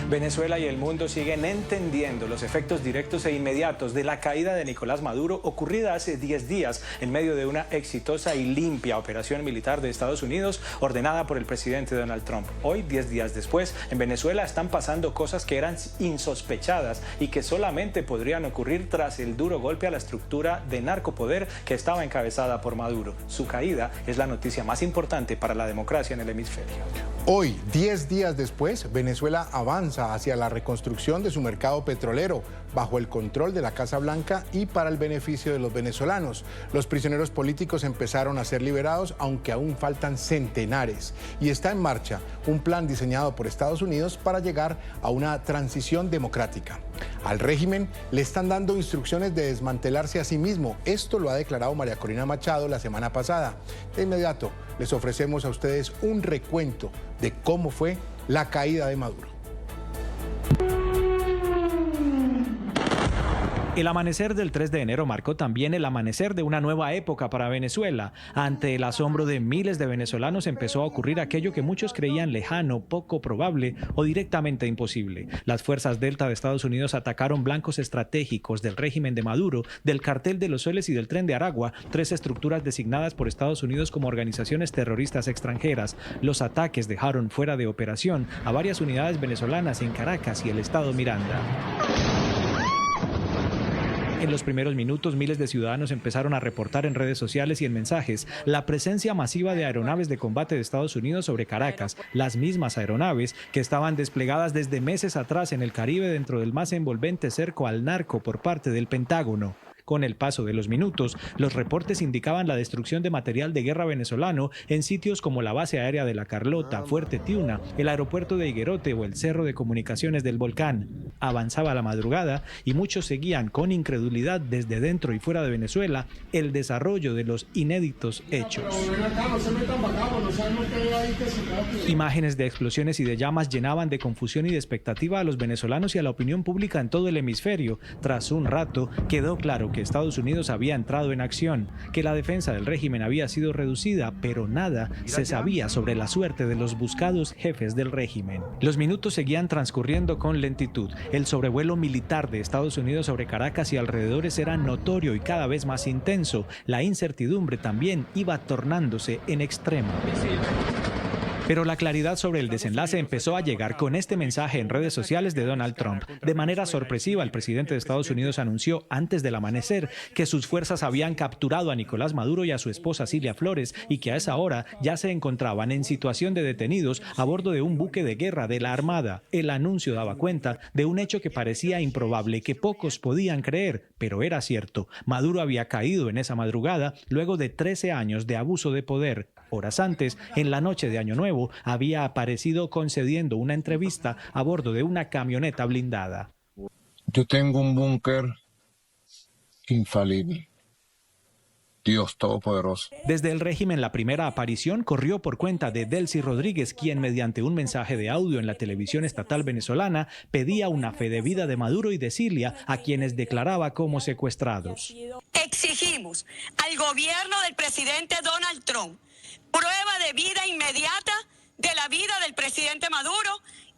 Venezuela y el mundo siguen entendiendo los efectos directos e inmediatos de la caída de Nicolás Maduro, ocurrida hace 10 días en medio de una exitosa y limpia operación militar de Estados Unidos ordenada por el presidente Donald Trump. Hoy, 10 días después, en Venezuela están pasando cosas que eran insospechadas y que solamente podrían ocurrir tras el duro golpe a la estructura de narcopoder que estaba encabezada por Maduro. Su caída es la noticia más importante para la democracia en el hemisferio. Hoy, 10 días después, Venezuela avanza hacia la reconstrucción de su mercado petrolero bajo el control de la Casa Blanca y para el beneficio de los venezolanos. Los prisioneros políticos empezaron a ser liberados, aunque aún faltan centenares. Y está en marcha un plan diseñado por Estados Unidos para llegar a una transición democrática. Al régimen le están dando instrucciones de desmantelarse a sí mismo. Esto lo ha declarado María Corina Machado la semana pasada. De inmediato les ofrecemos a ustedes un recuento de cómo fue la caída de Maduro. El amanecer del 3 de enero marcó también el amanecer de una nueva época para Venezuela. Ante el asombro de miles de venezolanos empezó a ocurrir aquello que muchos creían lejano, poco probable o directamente imposible. Las fuerzas Delta de Estados Unidos atacaron blancos estratégicos del régimen de Maduro, del Cartel de los Soles y del Tren de Aragua, 3 estructuras designadas por Estados Unidos como organizaciones terroristas extranjeras. Los ataques dejaron fuera de operación a varias unidades venezolanas en Caracas y el estado Miranda. En los primeros minutos, miles de ciudadanos empezaron a reportar en redes sociales y en mensajes la presencia masiva de aeronaves de combate de Estados Unidos sobre Caracas, las mismas aeronaves que estaban desplegadas desde meses atrás en el Caribe dentro del más envolvente cerco al narco por parte del Pentágono. Con el paso de los minutos, los reportes indicaban la destrucción de material de guerra venezolano en sitios como la base aérea de La Carlota, Fuerte Tiuna, el aeropuerto de Higuerote o el cerro de comunicaciones del Volcán. Avanzaba la madrugada y muchos seguían con incredulidad desde dentro y fuera de Venezuela el desarrollo de los inéditos hechos. Imágenes de explosiones y de llamas llenaban de confusión y de expectativa a los venezolanos y a la opinión pública en todo el hemisferio. Tras un rato, quedó claro que Estados Unidos había entrado en acción, que la defensa del régimen había sido reducida, pero nada se sabía sobre la suerte de los buscados jefes del régimen. Los minutos seguían transcurriendo con lentitud. El sobrevuelo militar de Estados Unidos sobre Caracas y alrededores era notorio y cada vez más intenso. La incertidumbre también iba tornándose en extremo. Pero la claridad sobre el desenlace empezó a llegar con este mensaje en redes sociales de Donald Trump. De manera sorpresiva, el presidente de Estados Unidos anunció antes del amanecer que sus fuerzas habían capturado a Nicolás Maduro y a su esposa Cilia Flores y que a esa hora ya se encontraban en situación de detenidos a bordo de un buque de guerra de la Armada. El anuncio daba cuenta de un hecho que parecía improbable, que pocos podían creer, pero era cierto. Maduro había caído en esa madrugada luego de 13 años de abuso de poder. Horas antes, en la noche de Año Nuevo, había aparecido concediendo una entrevista a bordo de una camioneta blindada. Yo tengo un búnker infalible. Dios Todopoderoso. Desde el régimen, la primera aparición corrió por cuenta de Delcy Rodríguez, quien mediante un mensaje de audio en la televisión estatal venezolana pedía una fe de vida de Maduro y de Cilia, a quienes declaraba como secuestrados. Exigimos al gobierno del presidente Donald Trump prueba de vida inmediata de la vida del presidente Maduro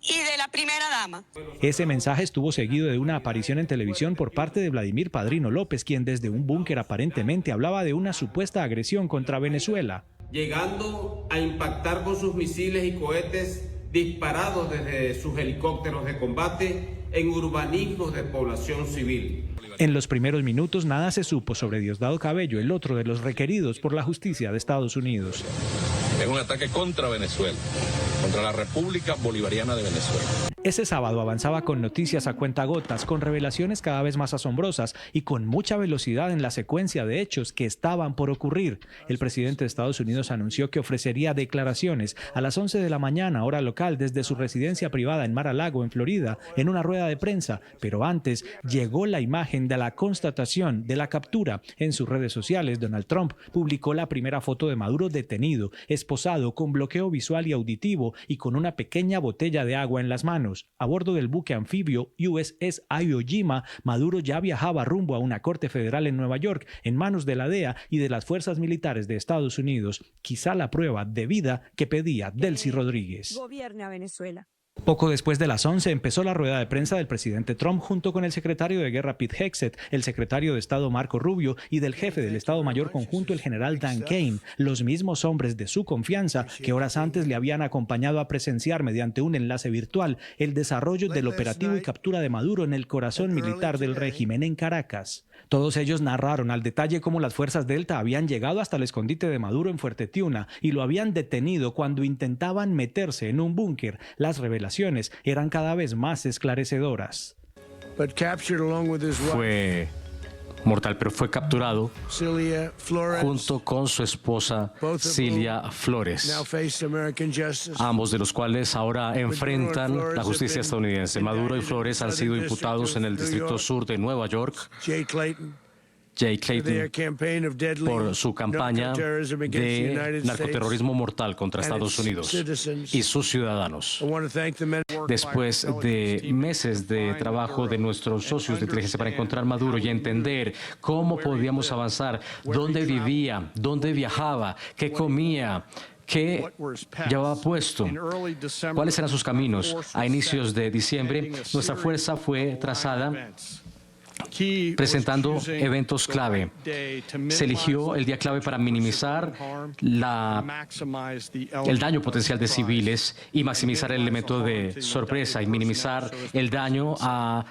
y de la primera dama. Ese mensaje estuvo seguido de una aparición en televisión por parte de Vladimir Padrino López, quien desde un búnker aparentemente hablaba de una supuesta agresión contra Venezuela. Llegando a impactar con sus misiles y cohetes disparados desde sus helicópteros de combate en urbanismos de población civil. En los primeros minutos nada se supo sobre Diosdado Cabello, el otro de los requeridos por la justicia de Estados Unidos. Es un ataque contra Venezuela, contra la República Bolivariana de Venezuela. Ese sábado avanzaba con noticias a cuentagotas, con revelaciones cada vez más asombrosas y con mucha velocidad en la secuencia de hechos que estaban por ocurrir. El presidente de Estados Unidos anunció que ofrecería declaraciones a las 11 de la mañana, hora local, desde su residencia privada en Mar-a-Lago, en Florida, en una rueda de prensa. Pero antes llegó la imagen de la constatación de la captura. En sus redes sociales, Donald Trump publicó la primera foto de Maduro detenido, esposado, con bloqueo visual y auditivo y con una pequeña botella de agua en las manos. A bordo del buque anfibio USS Iwo Jima, Maduro ya viajaba rumbo a una corte federal en Nueva York, en manos de la DEA y de las fuerzas militares de Estados Unidos. Quizá la prueba de vida que pedía Delcy Rodríguez. Gobierne a Venezuela. Poco después de las 11 empezó la rueda de prensa del presidente Trump junto con el secretario de Guerra Pete Hegseth, el secretario de Estado Marco Rubio y del jefe del Estado Mayor Conjunto, el general Dan Kane, los mismos hombres de su confianza que horas antes le habían acompañado a presenciar mediante un enlace virtual el desarrollo del operativo y captura de Maduro en el corazón militar del régimen en Caracas. Todos ellos narraron al detalle cómo las fuerzas Delta habían llegado hasta el escondite de Maduro en Fuerte Tiuna y lo habían detenido cuando intentaban meterse en un búnker. Las revelaciones eran cada vez más esclarecedoras. Fue mortal, pero fue capturado junto con su esposa Cilia Flores, ambos de los cuales ahora enfrentan la justicia estadounidense. Maduro y Flores han sido imputados en el Distrito Sur de Nueva York, Jay Clayton, por su campaña de narcoterrorismo mortal contra Estados Unidos y sus ciudadanos. Después de meses de trabajo de nuestros socios de inteligencia para encontrar Maduro y entender cómo podíamos avanzar, dónde vivía, dónde viajaba, qué comía, qué llevaba puesto, cuáles eran sus caminos. A inicios de diciembre, nuestra fuerza fue trazada presentando eventos clave. Se eligió el día clave para minimizar el daño potencial de civiles y maximizar el elemento de sorpresa y minimizar el daño a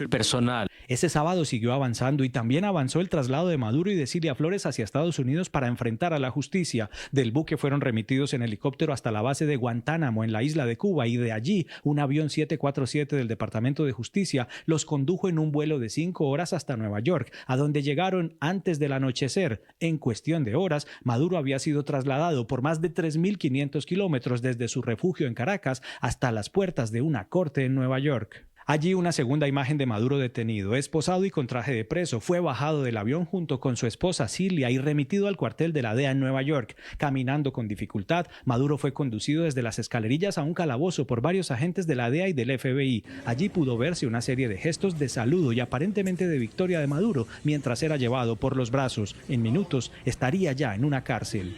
personal. Ese sábado siguió avanzando y también avanzó el traslado de Maduro y de Cilia Flores hacia Estados Unidos para enfrentar a la justicia. Del buque fueron remitidos en helicóptero hasta la base de Guantánamo en la isla de Cuba y de allí un avión 747 del Departamento de Justicia los condujo en un vuelo de 5 horas hasta Nueva York, a donde llegaron antes del anochecer. En cuestión de horas, Maduro había sido trasladado por más de 3.500 kilómetros desde su refugio en Caracas hasta las puertas de una corte en Nueva York. Allí una segunda imagen de Maduro detenido, esposado y con traje de preso, fue bajado del avión junto con su esposa Cilia y remitido al cuartel de la DEA en Nueva York. Caminando con dificultad, Maduro fue conducido desde las escalerillas a un calabozo por varios agentes de la DEA y del FBI. Allí pudo verse una serie de gestos de saludo y aparentemente de victoria de Maduro mientras era llevado por los brazos. En minutos estaría ya en una cárcel.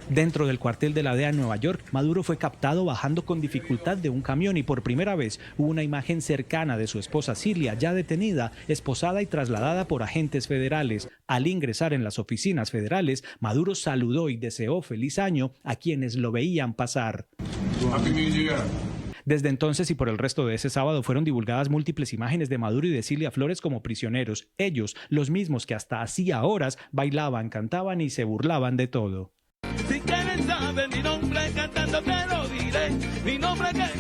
Dentro del cuartel de la DEA en Nueva York, Maduro fue captado bajando con dificultad de un camión y por primera vez hubo una imagen cercana de su esposa Cilia, ya detenida, esposada y trasladada por agentes federales. Al ingresar en las oficinas federales, Maduro saludó y deseó feliz año a quienes lo veían pasar. Desde entonces y por el resto de ese sábado fueron divulgadas múltiples imágenes de Maduro y de Cilia Flores como prisioneros, ellos, los mismos que hasta hacía horas bailaban, cantaban y se burlaban de todo. Si quieren saber mi nombre cantando te lo diré, mi nombre que...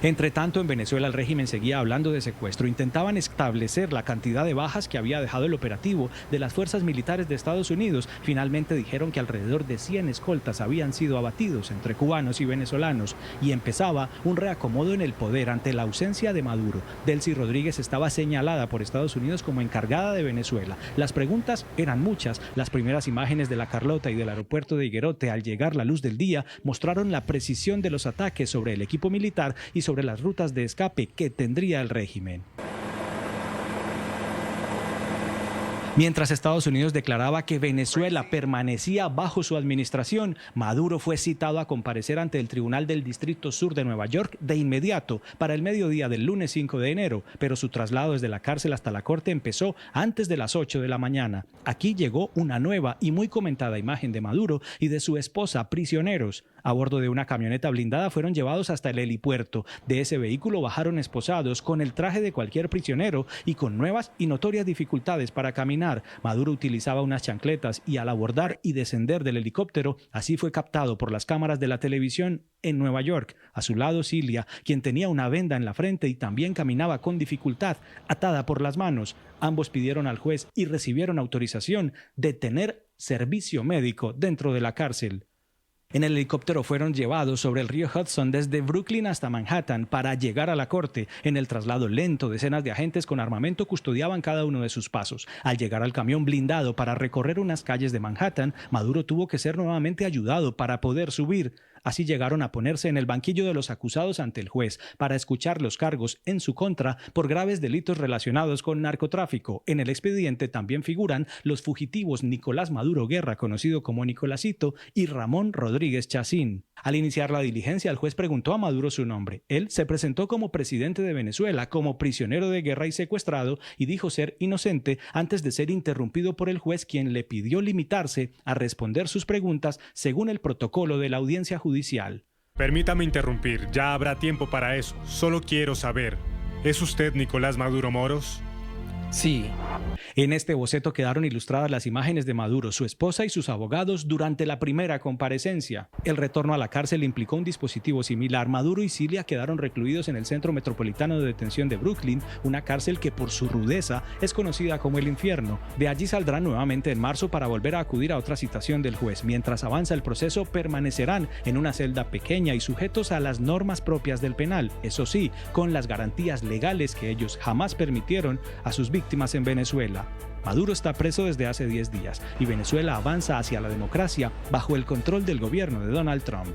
Entre tanto, en Venezuela el régimen seguía hablando de secuestro. Intentaban establecer la cantidad de bajas que había dejado el operativo de las fuerzas militares de Estados Unidos. Finalmente dijeron que alrededor de 100 escoltas habían sido abatidos entre cubanos y venezolanos y empezaba un reacomodo en el poder ante la ausencia de Maduro. Delcy Rodríguez estaba señalada por Estados Unidos como encargada de Venezuela. Las preguntas eran muchas. Las primeras imágenes de la Carlota y del aeropuerto de Higuerote al llegar la luz del día mostraron la precisión de los ataques sobre el equipo militar y sobre las rutas de escape que tendría el régimen. Mientras Estados Unidos declaraba que Venezuela permanecía bajo su administración, Maduro fue citado a comparecer ante el Tribunal del Distrito Sur de Nueva York de inmediato para el mediodía del lunes 5 de enero, pero su traslado desde la cárcel hasta la corte empezó antes de las 8 de la mañana. Aquí llegó una nueva y muy comentada imagen de Maduro y de su esposa prisioneros. A bordo de una camioneta blindada fueron llevados hasta el helipuerto. De ese vehículo bajaron esposados con el traje de cualquier prisionero y con nuevas y notorias dificultades para caminar. Maduro utilizaba unas chancletas y al abordar y descender del helicóptero, así fue captado por las cámaras de la televisión en Nueva York. A su lado Cilia, quien tenía una venda en la frente y también caminaba con dificultad, atada por las manos. Ambos pidieron al juez y recibieron autorización de tener servicio médico dentro de la cárcel. En el helicóptero fueron llevados sobre el río Hudson desde Brooklyn hasta Manhattan para llegar a la corte. En el traslado lento, decenas de agentes con armamento custodiaban cada uno de sus pasos. Al llegar al camión blindado para recorrer unas calles de Manhattan, Maduro tuvo que ser nuevamente ayudado para poder subir. Así llegaron a ponerse en el banquillo de los acusados ante el juez para escuchar los cargos en su contra por graves delitos relacionados con narcotráfico. En el expediente también figuran los fugitivos Nicolás Maduro Guerra, conocido como Nicolásito, y Ramón Rodríguez Chacín. Al iniciar la diligencia, el juez preguntó a Maduro su nombre. Él se presentó como presidente de Venezuela, como prisionero de guerra y secuestrado, y dijo ser inocente antes de ser interrumpido por el juez, quien le pidió limitarse a responder sus preguntas según el protocolo de la audiencia judicial. Permítame interrumpir, ya habrá tiempo para eso. Solo quiero saber, ¿es usted Nicolás Maduro Moros? Sí. En este boceto quedaron ilustradas las imágenes de Maduro, su esposa y sus abogados durante la primera comparecencia. El retorno a la cárcel implicó un dispositivo similar. Maduro y Cilia quedaron recluidos en el Centro Metropolitano de Detención de Brooklyn, una cárcel que por su rudeza es conocida como el infierno. De allí saldrán nuevamente en marzo para volver a acudir a otra citación del juez. Mientras avanza el proceso, permanecerán en una celda pequeña y sujetos a las normas propias del penal, eso sí, con las garantías legales que ellos jamás permitieron a sus víctimas en Venezuela. Maduro está preso desde hace 10 días y Venezuela avanza hacia la democracia bajo el control del gobierno de Donald Trump.